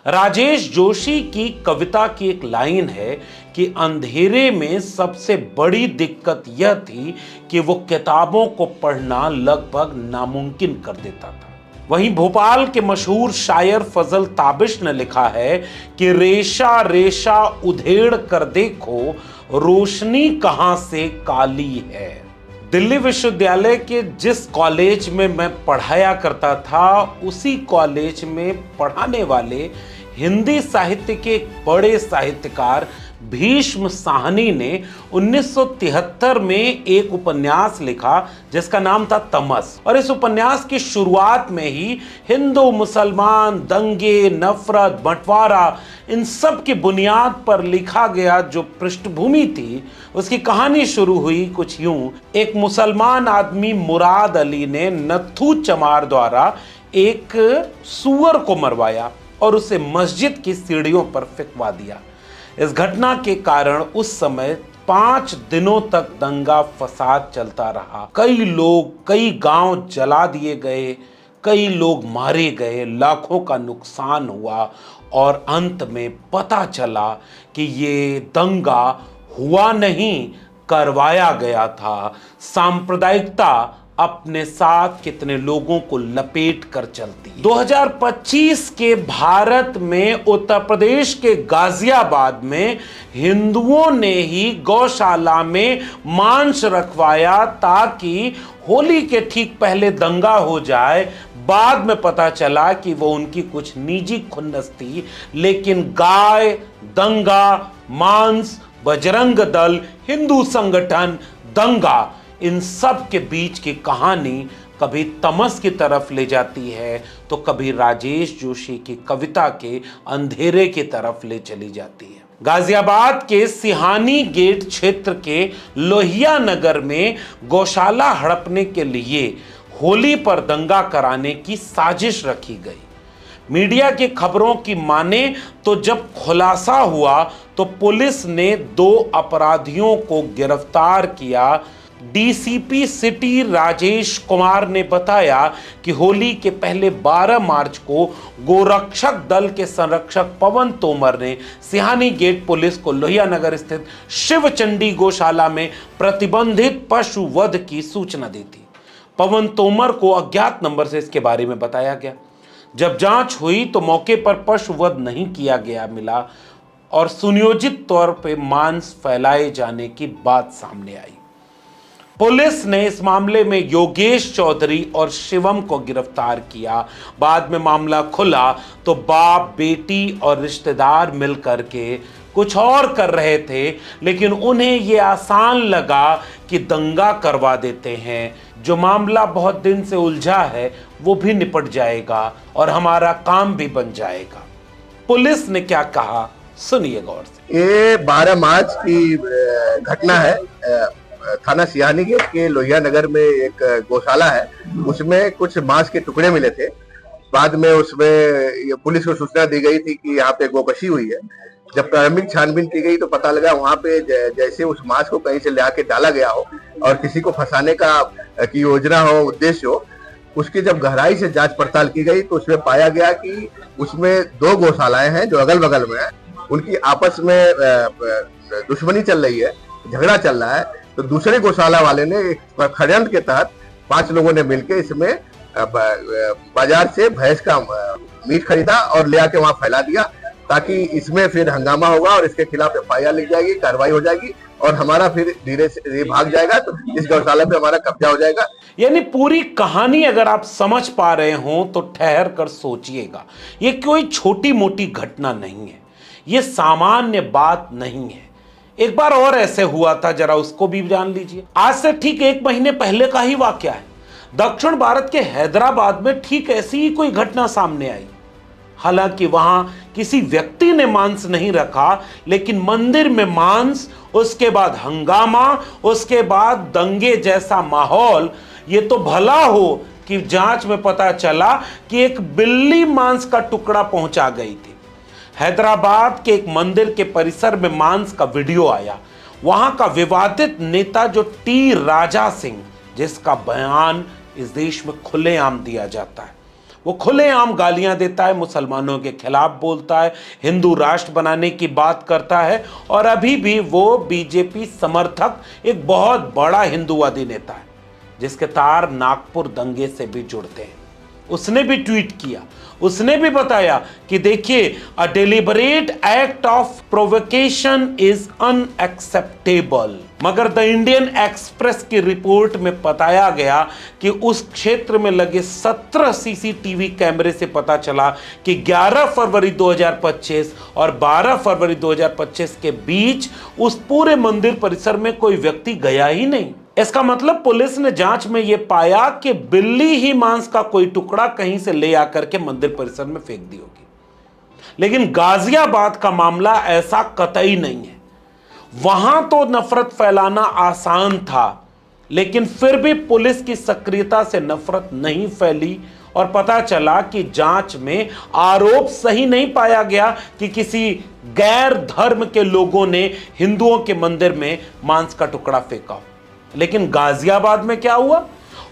राजेश जोशी की कविता की एक लाइन है कि अंधेरे में सबसे बड़ी दिक्कत यह थी कि वो किताबों को पढ़ना लगभग नामुमकिन कर देता था। वहीं भोपाल के मशहूर शायर फजल ताबिश ने लिखा है कि रेशा रेशा उधेड़ कर देखो, रोशनी कहां से काली है। दिल्ली विश्वविद्यालय के जिस कॉलेज में मैं पढ़ाया करता था, उसी कॉलेज में पढ़ाने वाले हिंदी साहित्य के एक बड़े साहित्यकार भीष्म साहनी ने 1973 में एक उपन्यास लिखा जिसका नाम था तमस। और इस उपन्यास की शुरुआत में ही हिंदू मुसलमान दंगे, नफरत, बंटवारा, इन सब की बुनियाद पर लिखा गया जो पृष्ठभूमि थी, उसकी कहानी शुरू हुई कुछ यूं। एक मुसलमान आदमी मुराद अली ने नत्थू चमार द्वारा एक सूअर को मरवाया और उसे मस्जिद की सीढ़ियों पर फेंकवा दिया। इस घटना के कारण उस समय 5 दिनों तक दंगा फसाद चलता रहा। कई गांव जला दिए गए, कई लोग मारे गए, लाखों का नुकसान हुआ और अंत में पता चला कि ये दंगा हुआ नहीं, करवाया गया था। सांप्रदायिकता अपने साथ कितने लोगों को लपेट कर चलती। 2025 के भारत में उत्तर प्रदेश के गाजियाबाद में हिंदुओं ने ही गौशाला में मांस रखवाया ताकि होली के ठीक पहले दंगा हो जाए। बाद में पता चला कि वो उनकी कुछ निजी खुन्नस थी, लेकिन गाय, दंगा, मांस, बजरंग दल, हिंदू संगठन, दंगा, इन सब के बीच की कहानी कभी तमस की तरफ ले जाती है तो कभी राजेश जोशी की कविता के अंधेरे की तरफ ले चली जाती है। गाजियाबाद के सिहानी गेट क्षेत्र के लोहिया नगर में गौशाला हड़पने के लिए होली पर दंगा कराने की साजिश रखी गई। मीडिया की खबरों की माने तो जब खुलासा हुआ तो पुलिस ने 2 अपराधियों को गिरफ्तार किया। डीसीपी सिटी राजेश कुमार ने बताया कि होली के पहले 12 मार्च को गोरक्षक दल के संरक्षक पवन तोमर ने सिहानी गेट पुलिस को लोहिया नगर स्थित शिवचंडी गौशाला में प्रतिबंधित पशु वध की सूचना दी थी। पवन तोमर को अज्ञात नंबर से इसके बारे में बताया गया। जब जांच हुई तो मौके पर पशु वध नहीं किया गया मिला और सुनियोजित तौर पर मांस फैलाए जाने की बात सामने आई। पुलिस ने इस मामले में योगेश चौधरी और शिवम को गिरफ्तार किया। बाद में मामला खुला तो बाप, बेटी और रिश्तेदार मिलकर के कुछ और कर रहे थे, लेकिन उन्हें यह आसान लगा कि दंगा करवा देते हैं। जो मामला बहुत दिन से उलझा है वो भी निपट जाएगा और हमारा काम भी बन जाएगा। पुलिस ने क्या कहा, सुनिए गौर से। ये 12 मार्च की घटना है। थाना सिहानी गेट के लोहिया नगर में एक गौशाला है, उसमें कुछ मांस के टुकड़े मिले थे। बाद में उसमें पुलिस को सूचना दी गई थी कि यहाँ पे गोकशी हुई है। जब प्रारंभिक छानबीन की गई तो पता लगा वहाँ पे जैसे उस मांस को कहीं से ले आके डाला गया हो और किसी को फंसाने की योजना हो, उद्देश्य हो। उसकी जब गहराई से जांच पड़ताल की गई तो उसमें पाया गया कि उसमें 2 गौशालाएं हैं जो अगल बगल में है, उनकी आपस में दुश्मनी चल रही है, झगड़ा चल रहा है। तो दूसरे गौशाला वाले ने षड्यंत्र के तहत 5 लोगों ने मिलकर इसमें बाजार से भैंस का मीट खरीदा और ले आके वहां फैला दिया ताकि इसमें फिर हंगामा होगा और इसके खिलाफ एफआईआर लिख जाएगी, कार्रवाई हो जाएगी और हमारा फिर धीरे से भाग जाएगा तो इस गौशाला पे हमारा कब्जा हो जाएगा। यानी पूरी कहानी अगर आप समझ पा रहे हो तो ठहर कर सोचिएगा। ये कोई छोटी मोटी घटना नहीं है, ये सामान्य बात नहीं है। एक बार और ऐसे हुआ था, जरा उसको भी जान लीजिए। आज से ठीक 1 महीने पहले का ही वाकया है। दक्षिण भारत के हैदराबाद में ठीक ऐसी ही कोई घटना सामने आई। हालांकि वहां किसी व्यक्ति ने मांस नहीं रखा, लेकिन मंदिर में मांस, उसके बाद हंगामा, उसके बाद दंगे जैसा माहौल। ये तो भला हो कि जांच में पता चला कि एक बिल्ली मांस का टुकड़ा पहुंचा गई थी। हैदराबाद के एक मंदिर के परिसर में मांस का वीडियो आया। वहां का विवादित नेता जो टी राजा सिंह, जिसका बयान इस देश में खुलेआम दिया जाता है, वो खुलेआम गालियां देता है, मुसलमानों के खिलाफ बोलता है, हिंदू राष्ट्र बनाने की बात करता है, और अभी भी वो बीजेपी समर्थक एक बहुत बड़ा हिंदूवादी नेता है जिसके तार नागपुर दंगे से भी जुड़ते हैं। उसने भी ट्वीट किया, उसने भी बताया कि देखिए, a deliberate act of provocation is unacceptable. मगर द इंडियन एक्सप्रेस की रिपोर्ट में बताया गया कि उस क्षेत्र में लगे 17 सीसीटीवी कैमरे से पता चला कि 11 फरवरी 2025 और 12 फरवरी 2025 के बीच उस पूरे मंदिर परिसर में कोई व्यक्ति गया ही नहीं। इसका मतलब पुलिस ने जांच में यह पाया कि बिल्ली ही मांस का कोई टुकड़ा कहीं से ले आकर के मंदिर परिसर में फेंक दी होगी। लेकिन गाजियाबाद का मामला ऐसा कतई नहीं है। वहां तो नफरत फैलाना आसान था, लेकिन फिर भी पुलिस की सक्रियता से नफरत नहीं फैली और पता चला कि जांच में आरोप सही नहीं पाया गया कि किसी गैर धर्म के लोगों ने हिंदुओं के मंदिर में मांस का टुकड़ा फेंका। लेकिन गाजियाबाद में क्या हुआ?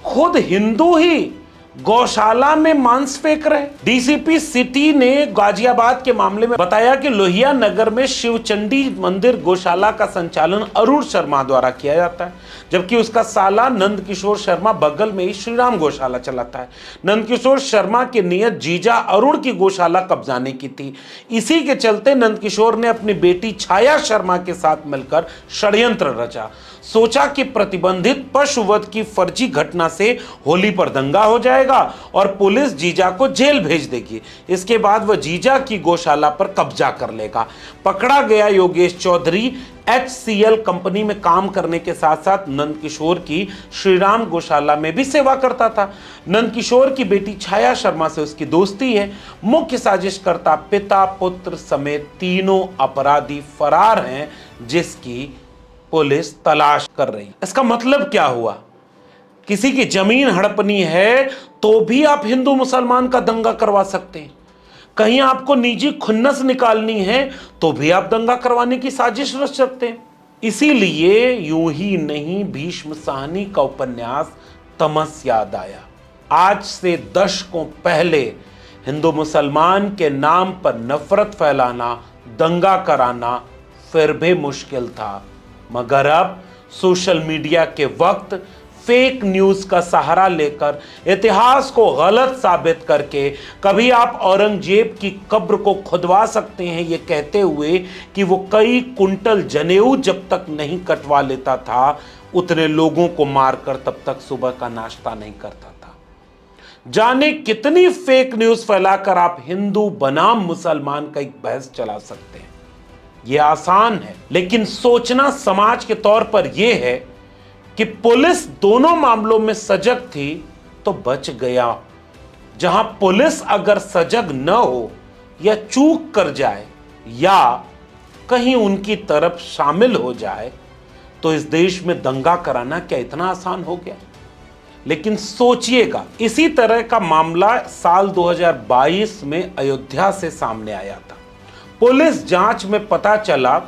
खुद हिंदू ही गौशाला में मांस फेंक रहे। डीसीपी सिटी ने गाजियाबाद के मामले में बताया कि लोहिया नगर में शिवचंडी मंदिर गौशाला का संचालन अरुण शर्मा द्वारा किया जाता है, जबकि उसका साला नंदकिशोर शर्मा बगल में ही श्रीराम गौशाला चलाता है। नंदकिशोर शर्मा की नीयत जीजा अरुण की गौशाला कब्जाने की थी। इसी के चलते नंदकिशोर ने अपनी बेटी छाया शर्मा के साथ मिलकर षड्यंत्र रचा। सोचा कि प्रतिबंधित पशुवध की फर्जी घटना से होली पर दंगा हो जाएगा और पुलिस जीजा को जेल भेज देगी। इसके बाद वह जीजा की गौशाला पर कब्जा कर लेगा। पकड़ा गया योगेश चौधरी HCL कंपनी में काम करने के साथ साथ नंदकिशोर की श्रीराम गौशाला में भी सेवा करता था। नंदकिशोर की बेटी छाया शर्मा से उसकी दोस्ती है। मुख्य साजिशकर्ता पिता पुत्र समेत तीनों अपराधी फरार हैं, जिसकी पुलिस तलाश कर रही। इसका मतलब क्या हुआ? किसी की जमीन हड़पनी है तो भी आप हिंदू मुसलमान का दंगा करवा सकते हैं। कहीं आपको निजी खुन्नस निकालनी है तो भी आप दंगा करवाने की साजिश रच सकते हैं। इसीलिए यूं ही नहीं, भीष्म साहनी का उपन्यास तमस याद आया। आज से दशकों पहले हिंदू मुसलमान के नाम पर नफरत फैलाना, दंगा कराना फिर भी मुश्किल था, मगर अब सोशल मीडिया के वक्त फेक न्यूज का सहारा लेकर इतिहास को गलत साबित करके कभी आप औरंगजेब की कब्र को खुदवा सकते हैं, ये कहते हुए कि वो कई कुंटल जनेऊ जब तक नहीं कटवा लेता था, उतने लोगों को मारकर तब तक सुबह का नाश्ता नहीं करता था। जाने कितनी फेक न्यूज फैलाकर आप हिंदू बनाम मुसलमान का एक बहस चला सकते हैं। यह आसान है, लेकिन सोचना समाज के तौर पर यह है कि पुलिस दोनों मामलों में सजग थी तो बच गया। जहां पुलिस अगर सजग न हो या चूक कर जाए या कहीं उनकी तरफ शामिल हो जाए तो इस देश में दंगा कराना क्या इतना आसान हो गया? लेकिन सोचिएगा, इसी तरह का मामला साल 2022 में अयोध्या से सामने आया था। पुलिस जांच में पता चला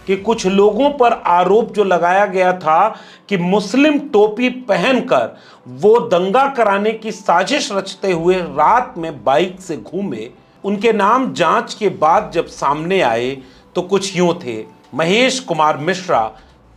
कि कुछ लोगों पर आरोप जो लगाया गया था कि मुस्लिम टोपी पहनकर वो दंगा कराने की साजिश रचते हुए रात में बाइक से घूमे, उनके नाम जांच के बाद जब सामने आए तो कुछ यूं थे: महेश कुमार मिश्रा,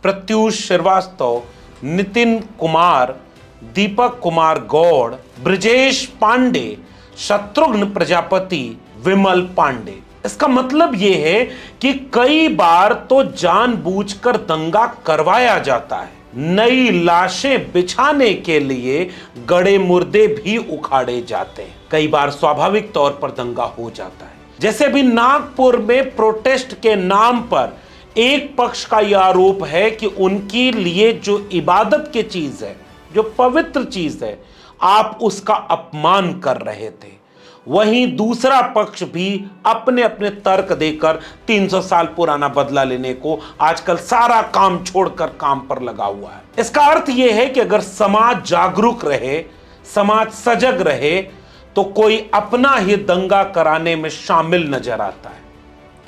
प्रत्युष श्रीवास्तव, नितिन कुमार, दीपक कुमार गौड़, ब्रजेश पांडे, शत्रुघ्न प्रजापति, विमल पांडे। इसका मतलब यह है कि कई बार तो जानबूझकर दंगा करवाया जाता है। नई लाशें बिछाने के लिए गड़े मुर्दे भी उखाड़े जाते हैं। कई बार स्वाभाविक तौर पर दंगा हो जाता है। जैसे अभी नागपुर में प्रोटेस्ट के नाम पर एक पक्ष का यह आरोप है कि उनके लिए जो इबादत की चीज है, जो पवित्र चीज है, आप उसका अपमान कर रहे थे। वहीं दूसरा पक्ष भी अपने अपने तर्क देकर 300 साल पुराना बदला लेने को आजकल सारा काम छोड़कर काम पर लगा हुआ है। इसका अर्थ यह है कि अगर समाज जागरूक रहे, समाज सजग रहे, तो कोई अपना ही दंगा कराने में शामिल नजर आता है।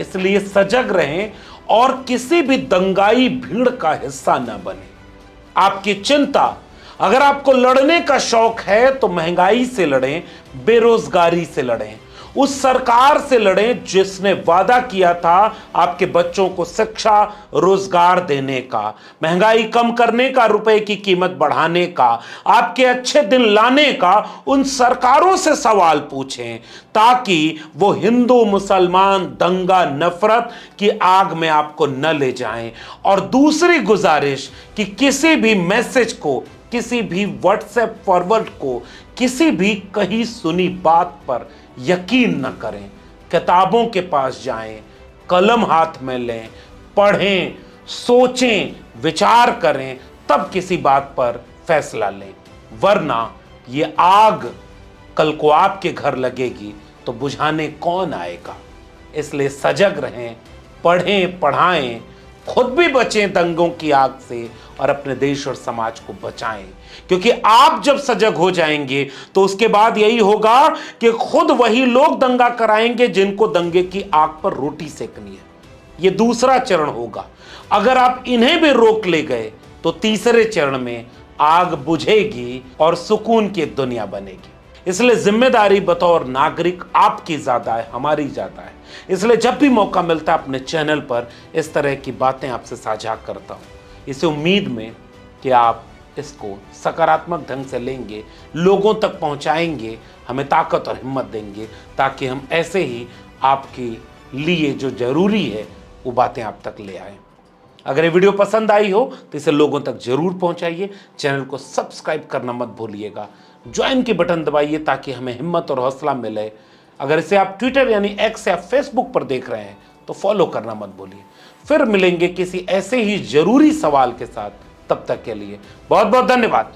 इसलिए सजग रहें और किसी भी दंगाई भीड़ का हिस्सा न बने। आपकी चिंता अगर आपको लड़ने का शौक है तो महंगाई से लड़ें, बेरोजगारी से लड़ें, उस सरकार से लड़ें जिसने वादा किया था आपके बच्चों को शिक्षा, रोजगार देने का, महंगाई कम करने का, रुपए की कीमत बढ़ाने का, आपके अच्छे दिन लाने का। उन सरकारों से सवाल पूछें ताकि वो हिंदू मुसलमान दंगा नफरत की आग में आपको न ले जाएं। और दूसरी गुजारिश कि किसी भी मैसेज को, किसी भी व्हाट्सएप फॉरवर्ड को, किसी भी कहीं सुनी बात पर यकीन न करें। किताबों के पास जाएं, कलम हाथ में लें, पढ़ें, सोचें, विचार करें, तब किसी बात पर फैसला लें। वरना ये आग कल को आपके घर लगेगी तो बुझाने कौन आएगा। इसलिए सजग रहें, पढ़ें, पढ़ाएं, खुद भी बचें दंगों की आग से और अपने देश और समाज को बचाएं। क्योंकि आप जब सजग हो जाएंगे तो उसके बाद यही होगा कि खुद वही लोग दंगा कराएंगे जिनको दंगे की आग पर रोटी सेकनी है। ये दूसरा चरण होगा। अगर आप इन्हें भी रोक ले गए तो तीसरे चरण में आग बुझेगी और सुकून की एक दुनिया बनेगी। इसलिए जिम्मेदारी बतौर नागरिक आपकी ज्यादा है, हमारी ज्यादा है। इसलिए जब भी मौका मिलता है अपने चैनल पर इस तरह की बातें आपसे साझा करता हूं, इसे उम्मीद में कि आप इसको सकारात्मक ढंग से लेंगे, लोगों तक पहुंचाएंगे, हमें ताकत और हिम्मत देंगे ताकि हम ऐसे ही आपके लिए जो जरूरी है वो बातें आप तक ले आए। अगर ये वीडियो पसंद आई हो तो इसे लोगों तक जरूर पहुंचाइए। चैनल को सब्सक्राइब करना मत भूलिएगा, ज्वाइन के बटन दबाइए ताकि हमें हिम्मत और हौसला मिले। अगर इसे आप ट्विटर यानी एक्स या फेसबुक पर देख रहे हैं तो फॉलो करना मत भूलिए। फिर मिलेंगे किसी ऐसे ही जरूरी सवाल के साथ। तब तक के लिए बहुत बहुत धन्यवाद।